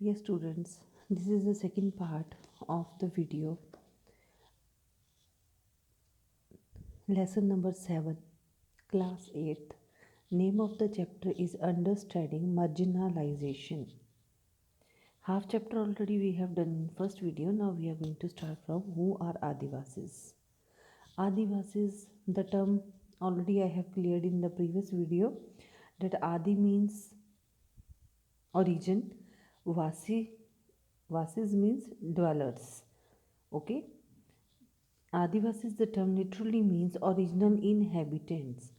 Yes, students, this is the second part of the video. Lesson number 7, class 8th. Name of the chapter is Understanding Marginalization. Half chapter already we have done in first video. Now we are going to start from who are Adivasis. Adivasis, the term already I have cleared in the previous video that Adi means origin, Vasi, Vasis means dwellers. Okay, Adivasi the term literally means original inhabitants.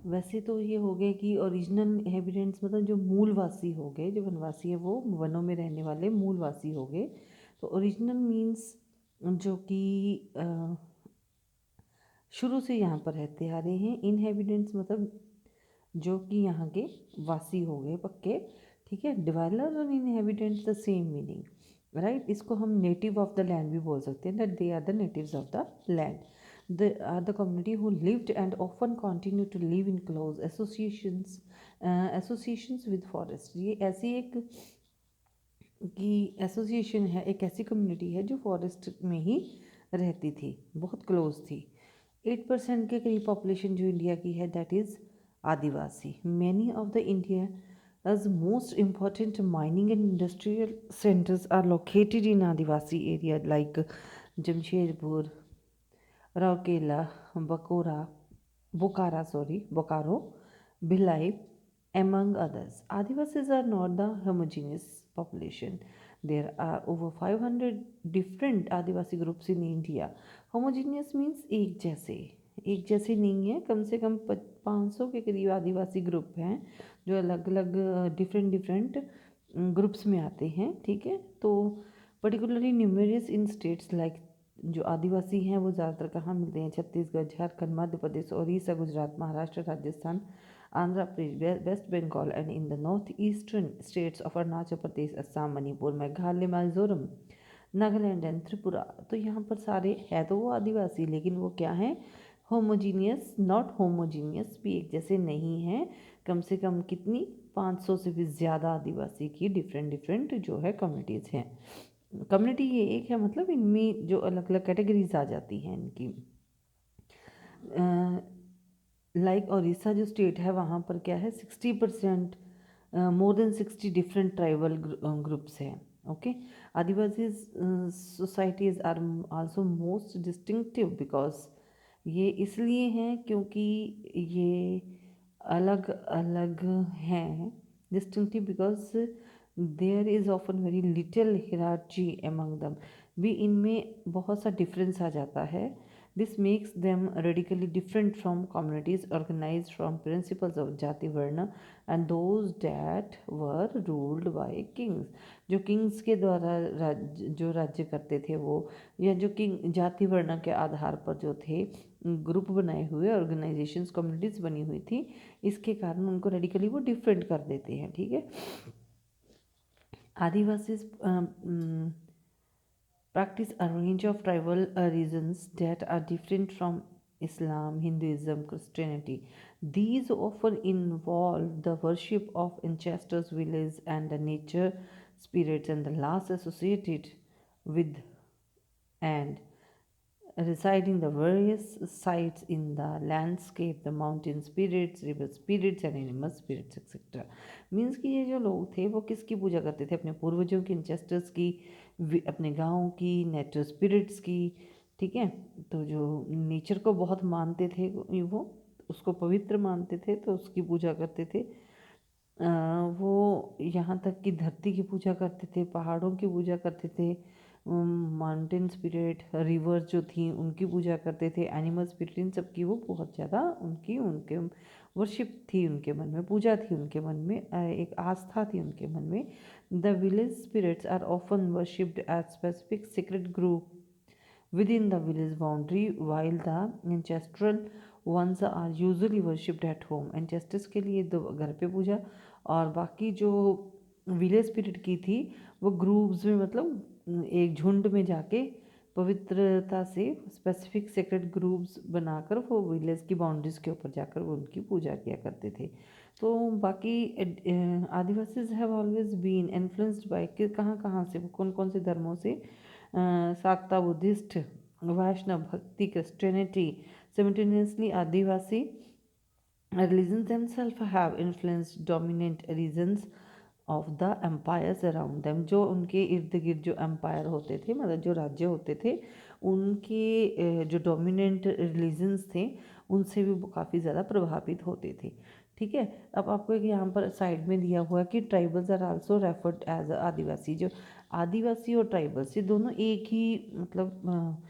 वैसे तो ये हो गया कि original inhabitants मतलब जो मूलवासी हो गए, जो वनवासी है वो वनों में रहने वाले मूलवासी हो गए। तो ओरिजिनल मीन्स जो कि शुरू से यहाँ पर रहते आ रहे हैं। इनहेबिटेंट्स मतलब जो कि यहाँ के वासी हो गए पक्के, ठीक है। डिवेलर और inhabitants the same meaning, right. इसको हम नेटिव ऑफ द लैंड भी बोल सकते हैं, that they are the natives of the land. The are the community who lived and often continue to live in close associations with forest. ये ऐसी एक कि एसोसिएशन है, एक ऐसी कम्युनिटी है जो फॉरेस्ट में ही रहती थी, बहुत क्लोज थी। 8% के करीब पॉपुलेशन जो इंडिया की है that is Adivasi. Many of the India as most important mining and industrial centers are located in Adivasi area like Jamshedpur, Raukela, Bokaro, Bhilai, among others. Adivasis are not the homogeneous population. There are over 500 different Adivasi groups in India. Homogeneous means एक जैसे नहीं है, कम से कम 500 के करीब आदिवासी group हैं जो अलग अलग डिफरेंट ग्रुप्स में आते हैं, ठीक है। तो particularly numerous in states like जो आदिवासी हैं वो ज़्यादातर कहाँ मिलते हैं, Chhattisgarh, Jharkhand, Madhya Pradesh, Orissa, Gujarat, Maharashtra, Rajasthan, Andhra Pradesh, West Bengal and in the north eastern states of Arunachal Pradesh, Assam, Manipur, Meghalaya, Mizoram, Nagaland and Tripura. तो यहाँ पर सारे है तो वो आदिवासी, लेकिन वो क्या हैं, होमोजीनियस, नॉट होमोजीनियस, भी एक जैसे नहीं हैं। कम से कम कितनी, 500 से भी ज़्यादा आदिवासी की डिफरेंट जो है कम्युनिटीज़ हैं। कम्युनिटी ये एक है, मतलब इनमें जो अलग अलग कैटेगरीज आ जाती हैं इनकी। लाइक उड़ीसा जो स्टेट है वहाँ पर क्या है, 60% more than 60 different tribal groups हैं। Okay, Adivasi societies are also most distinctive because ये इसलिए हैं क्योंकि ये अलग अलग हैं। Distinctive because there is often very little hierarchy among them, भी इनमें बहुत सा डिफरेंस आ जाता है। This makes them radically different from communities organise from principles of jati varna and those that were ruled by kings. जो किंग्स के द्वारा जो राज्य करते थे वो, या जो किंग जाति वर्ण के आधार पर जो थे ग्रुप बनाए हुए, ऑर्गेनाइजेशंस, कम्युनिटीज़ बनी हुई थी, इसके कारण उनको रेडिकली वो डिफरेंट कर देते हैं, ठीक है। आदिवासी practice a range of tribal reasons that are different from Islam, Hinduism, Christianity. These often involve the worship of ancestors, village, and the nature spirits, and the last associated with and reside in the various sites in the landscape, the mountain spirits, river spirits and animal spirits etc. Means कि ये जो लोग थे वो किसकी पूजा करते थे, अपने पूर्वजों की, इंचेस्टर्स की, अपने गाँव की, नेचर स्पिरिट्स की, ठीक है। तो जो नेचर को बहुत मानते थे वो उसको पवित्र मानते थे, तो उसकी पूजा करते थे। वो यहाँ तक कि धरती की पूजा करते थे, पहाड़ों की पूजा करते थे, माउंटेन स्पिरिट, रिवर्स जो थी उनकी पूजा करते थे, एनिमल स्पिरिट, इन सब की वो बहुत ज़्यादा उनके वर्शिप थी, उनके मन में पूजा थी, उनके मन में एक आस्था थी उनके मन में। The village spirits are often worshipped as specific secret group within the village boundary while the ancestral ones are usually worshipped at home। ancestors के लिए तो घर पे पूजा, और बाकी जो विलेज स्पिरिट की थी वो ग्रुप्स में, मतलब एक झुंड में जाके पवित्रता से स्पेसिफिक सेक्रेट ग्रुप्स बनाकर वो विलेज की बाउंड्रीज के ऊपर जाकर वो उनकी पूजा किया करते थे। तो बाकी Adivasis have always been influenced by कि कहाँ कहाँ से, वो कौन कौन से धर्मों से, शाक्ता, बुद्धिस्ट, वैष्णव, भक्ति, Christianity. Simultaneously Adivasi religions themselves have influenced dominant regions of the empires around them। जो उनके इर्द गिर्द जो एम्पायर होते थे, मतलब जो राज्य होते थे, उनके जो डोमिनेंट रिलीजन्स थे उनसे भी वो काफ़ी ज़्यादा प्रभावित होते थे। ठीक है, अब आपको एक यहाँ पर साइड में दिया हुआ है कि tribals are also referred as Adivasi. जो आदिवासी और ट्राइबल्स, ये दोनों एक ही मतलब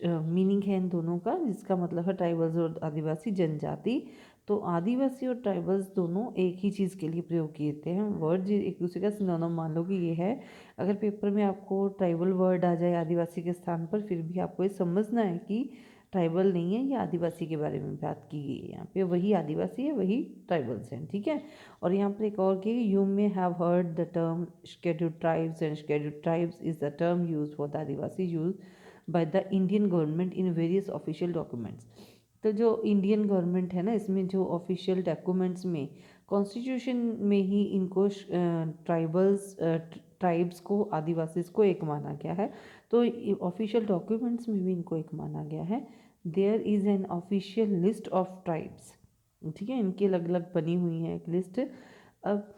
मीनिंग है इन दोनों का, जिसका मतलब है ट्राइबल्स और आदिवासी जनजाति। तो आदिवासी और ट्राइबल्स दोनों एक ही चीज़ के लिए प्रयोग किए हैं वर्ड, एक दूसरे का सिनोनिम मान लो कि ये है। अगर पेपर में आपको ट्राइबल वर्ड आ जाए आदिवासी के स्थान पर, फिर भी आपको ये समझना है कि ट्राइबल नहीं है, ये आदिवासी के बारे में बात की गई है। यहाँ पे वही आदिवासी है, वही ट्राइबल्स हैं। ठीक है, और यहाँ पर एक और कि you may have heard the term scheduled tribes, and scheduled tribes is the term use for the Adivasi use by the Indian government in various official documents. तो जो इंडियन गवर्नमेंट है ना, इसमें जो ऑफिशियल डॉक्यूमेंट्स में, constitution में ही इनको tribes को, आदिवासीज को एक माना गया है। तो ऑफिशियल डॉक्यूमेंट्स में भी इनको एक माना गया है। There is an official list of tribes. ठीक है, इनकी अलग अलग बनी हुई है एक लिस्ट। अब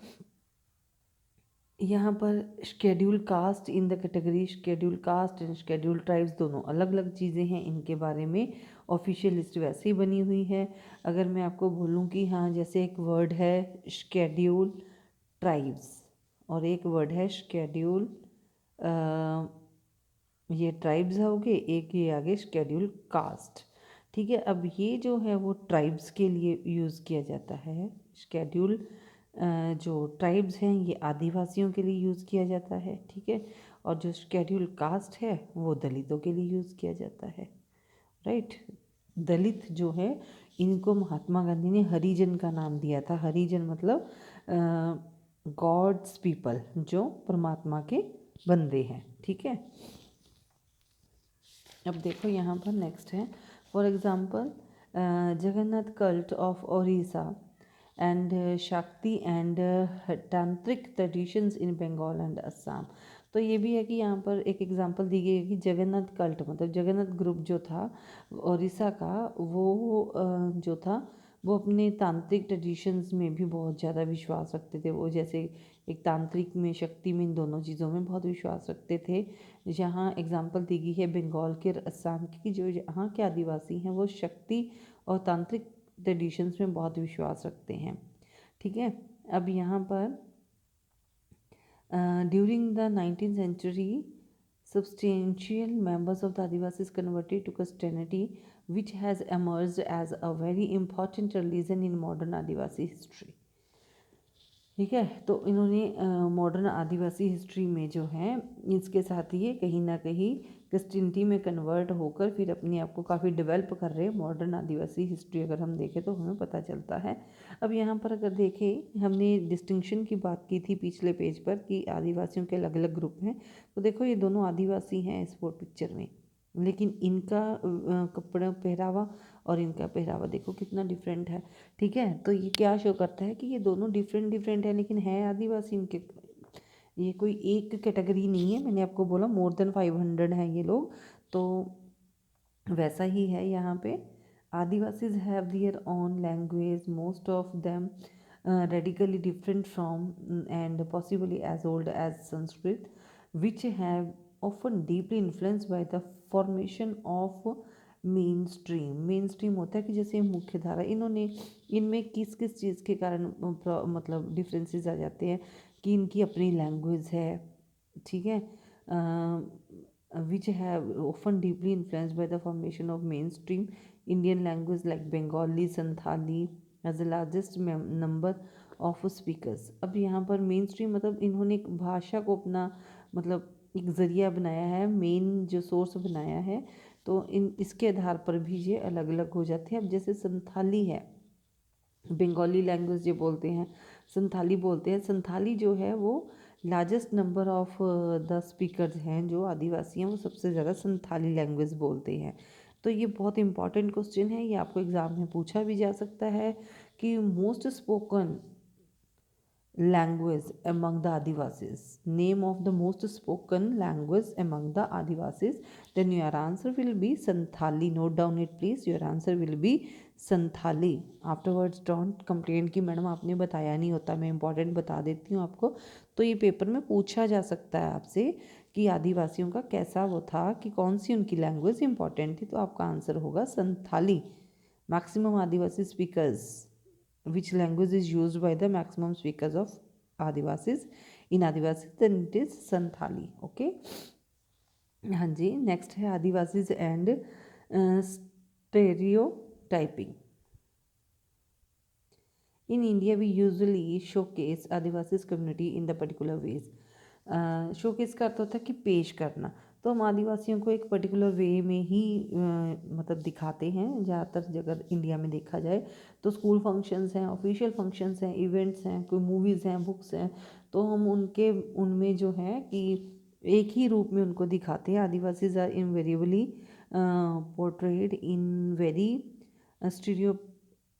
यहाँ पर schedule caste in the category, schedule caste and schedule tribes दोनों अलग अलग चीज़ें हैं, इनके बारे में ऑफिशियल लिस्ट वैसे ही बनी हुई है। अगर मैं आपको बोलूँ कि हाँ, जैसे एक वर्ड है शेड्यूल ट्राइब्स और एक वर्ड है शेड्यूल, ये ट्राइब्स हो गए, एक ये आगे शेड्यूल कास्ट। ठीक है, अब ये जो है वो ट्राइब्स के लिए यूज़ किया जाता है। शेड्यूल जो ट्राइब्स हैं ये आदिवासियों के लिए यूज़ किया जाता है। ठीक है, और जो शेड्यूल कास्ट है वो दलितों के लिए यूज़ किया जाता है। राइट, दलित जो है इनको महात्मा गांधी ने हरिजन का नाम दिया था। हरिजन मतलब गॉड्स पीपल, जो परमात्मा के बंदे हैं। ठीक है, अब देखो यहाँ पर नेक्स्ट है, for example Jagannath cult of Odisha and Shakti and tantric traditions in Bengal and Assam. तो ये भी है कि यहाँ पर एक एग्जांपल दी गई है कि जगन्नाथ कल्ट मतलब जगन्नाथ ग्रुप जो था ओडिशा का, वो जो था वो अपने तांत्रिक ट्रेडिशंस में भी बहुत ज़्यादा विश्वास रखते थे। वो जैसे एक तांत्रिक में, शक्ति में, इन दोनों चीज़ों में बहुत विश्वास रखते थे। यहाँ एग्जांपल दी गई है बंगाल के, असम की, कि जो यहाँ के आदिवासी हैं वो शक्ति और तांत्रिक ट्रेडिशंस में बहुत विश्वास रखते हैं। ठीक है, अब यहाँ पर during the 19th century substantial members of the Adivasis converted to Christianity, which has emerged as a very important religion in modern Adivasi history। ठीक है, तो इन्होंने मॉडर्न आदिवासी हिस्ट्री में जो है, इसके साथ ये कहीं ना कहीं क्रिश्चियनिटी में कन्वर्ट होकर फिर अपने आप को काफ़ी डेवलप कर रहे हैं। मॉडर्न आदिवासी हिस्ट्री अगर हम देखें तो हमें पता चलता है। अब यहाँ पर अगर देखें, हमने डिस्टिंक्शन की बात की थी पिछले पेज पर कि आदिवासियों के अलग अलग ग्रुप हैं। तो देखो ये दोनों आदिवासी हैं इस फोटो पिक्चर में, लेकिन इनका कपड़ा पहरावा और इनका पहरावा देखो कितना डिफरेंट है। ठीक है, तो ये क्या शो करता है कि ये दोनों डिफरेंट डिफरेंट है, लेकिन है आदिवासी इनके। ये कोई एक कैटेगरी नहीं है, मैंने आपको बोला मोर देन 500 हैं ये लोग। तो वैसा ही है यहाँ पे। Adivasis have their own language, most of them radically different from and possibly as old as Sanskrit, which have often deeply influenced by the formation of main stream. Main stream होता है कि जैसे मुख्य धारा, इन्होंने इनमें किस किस चीज़ के कारण मतलब डिफरेंसेस आ जाते हैं कि इनकी अपनी लैंग्वेज है। ठीक है, which have often deeply influenced by the formation of mainstream Indian language like Bengali, Santhali as the largest number of speakers. अब यहाँ पर मेन स्ट्रीम मतलब इन्होंने एक भाषा को अपना मतलब एक ज़रिया बनाया है, मेन जो सोर्स बनाया है। तो इसके आधार पर भी ये अलग अलग हो जाते हैं। अब जैसे संथाली है, बंगाली लैंग्वेज जो बोलते हैं, संथाली बोलते हैं। संथाली जो है वो largest number of the speakers हैं, जो आदिवासी हैं वो सबसे ज़्यादा संथाली लैंग्वेज बोलते हैं। तो ये बहुत इंपॉर्टेंट क्वेश्चन है, ये आपको एग्ज़ाम में पूछा भी जा सकता है कि most spoken language among the Adivasis. Name of the most spoken language among the Adivasis. Then your answer will be Santhali. Note down it please. Your answer will be Santhali. Afterwards don't complain कि madam आपने बताया नहीं होता, मैं important बता देती हूँ आपको. तो ये पेपर में पूछा जा सकता है आपसे कि आदिवासियों का कैसा वो था, कि कौन सी उनकी लैंग्वेज इंपॉर्टेंट थी. तो आपका आंसर होगा Santhali. Maximum Adivasi speakers. Which language is used by the maximum speakers of Adivasis in Adivasis? Then it is Santhali. Okay. हाँ जी. नेक्स्ट है Adivasis and stereotyping. In India, we usually showcase Adivasis community in the particular ways. Showcase का अर्थ होता है कि पेश करना. तो हम आदिवासियों को एक पर्टिकुलर वे में ही मतलब दिखाते हैं. ज़्यादातर जगह इंडिया में देखा जाए तो स्कूल फंक्शंस हैं, ऑफिशियल फंक्शंस हैं, इवेंट्स हैं, कोई मूवीज़ हैं, बुक्स हैं, तो हम उनमें जो है कि एक ही रूप में उनको दिखाते हैं. Adivasis are invariably portrayed in very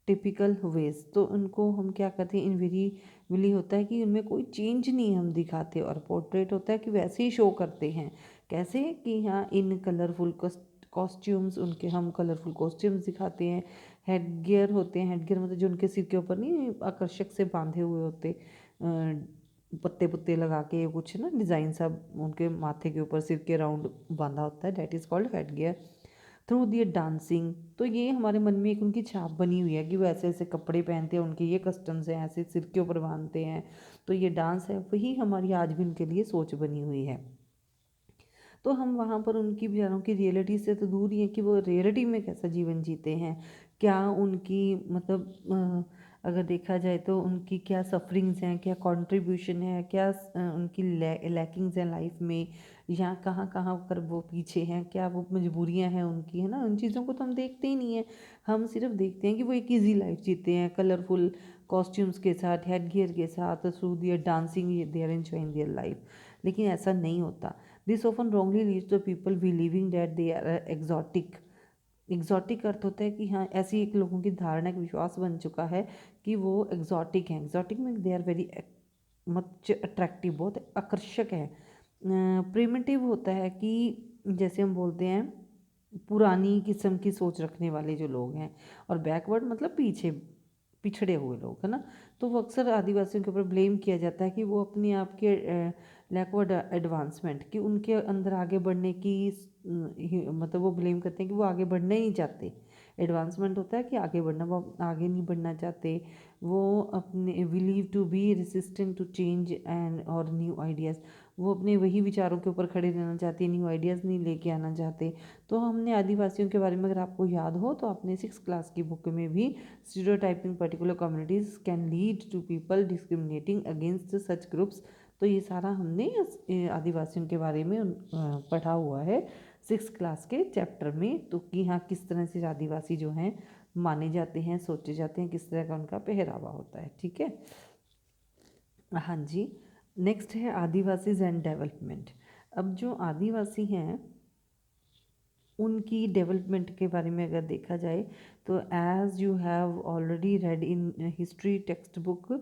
typical ways. तो उनको हम क्या करते हैं, इनवेरिएबली होता है कि उनमें कोई चेंज नहीं हम दिखाते. और पोर्ट्रेट होता है कि वैसे ही शो करते हैं. कैसे कि हाँ, इन कलरफुल कॉस्ट्यूम्स, उनके हम कलरफुल कॉस्ट्यूम्स दिखाते हैं. हेड गियर होते हैं. हेड गियर मतलब जो उनके सिर के ऊपर नहीं आकर्षक से बांधे हुए होते, पत्ते पुत्ते लगा के कुछ ना डिज़ाइन सा उनके माथे के ऊपर सिर के राउंड बांधा होता है. That is called head gear. Through their dancing. तो ये हमारे मन में एक उनकी छाप बनी हुई है कि वो ऐसे ऐसे कपड़े पहनते हैं, उनके ये कस्टम्स हैं, ऐसे सिर के ऊपर बांधते हैं. तो ये डांस है, वही हमारी आज भी उनके लिए सोच बनी हुई है. तो हम वहाँ पर उनकी बेचारों की रियलिटी से तो दूर ही है कि वो रियलिटी में कैसा जीवन जीते हैं, क्या उनकी मतलब अगर देखा जाए तो उनकी क्या सफरिंग्स हैं, क्या कंट्रीब्यूशन है, क्या उनकी लैकिंग्स हैं लाइफ में, या कहाँ कहाँ पर वो पीछे हैं, क्या वो मजबूरियां हैं उनकी, है ना. उन चीज़ों को तो हम देखते ही नहीं है. हम सिर्फ देखते हैं कि वो एक ईजी लाइफ जीते हैं कलरफुल कॉस्ट्यूम्स के साथ, हेड गियर के साथ, through their dancing they are enjoying their life. लेकिन ऐसा नहीं होता. This often wrongly leads to people believing that they are exotic. Exotic अर्थ होता है कि हाँ, ऐसी एक लोगों की धारणा, एक विश्वास बन चुका है कि वो एग्जॉटिक हैं. एग्जॉटिक में they are very much attractive, बहुत आकर्षक है. प्रिमिटिव होता है कि जैसे हम बोलते हैं पुरानी किस्म की सोच रखने वाले जो लोग हैं. और बैकवर्ड मतलब पीछे पिछड़े हुए लोग, है ना. तो वो अक्सर आदिवासियों के ऊपर ब्लेम किया जाता है कि वो अपने आप के लैकवर्ड एडवांसमेंट, कि उनके अंदर आगे बढ़ने की मतलब वो ब्लेम करते हैं कि वो आगे बढ़ना ही नहीं चाहते. एडवांसमेंट होता है कि आगे बढ़ना, वो आगे नहीं बढ़ना चाहते. वो अपने believe to be resistant to change and और न्यू आइडियाज़. वो अपने वही विचारों के ऊपर खड़े रहना चाहते हैं, न्यू आइडियाज़ नहीं लेके आना चाहते. तो हमने आदिवासियों के बारे में अगर आपको याद हो तो आपने 6th क्लास की बुक में भी stereotyping particular communities can lead to people discriminating against such groups. तो ये सारा हमने आदिवासियों के बारे में पढ़ा हुआ है 6th क्लास के चैप्टर में. तो कि हाँ, किस तरह से आदिवासी जो हैं माने जाते हैं, सोचे जाते हैं, किस तरह का उनका पहरावा होता है. ठीक है. हाँ जी. नेक्स्ट है आदिवासीज एंड डेवलपमेंट. अब जो आदिवासी हैं उनकी डेवलपमेंट के बारे में अगर देखा जाए तो as you have already red in history text book,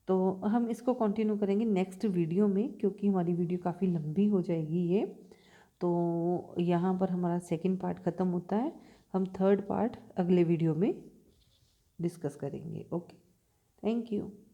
तो हम इसको कंटिन्यू करेंगे नेक्स्ट वीडियो में, क्योंकि हमारी वीडियो काफ़ी लंबी हो जाएगी ये. तो यहाँ पर हमारा सेकंड पार्ट ख़त्म होता है. हम थर्ड पार्ट अगले वीडियो में डिस्कस करेंगे. Okay, thank you.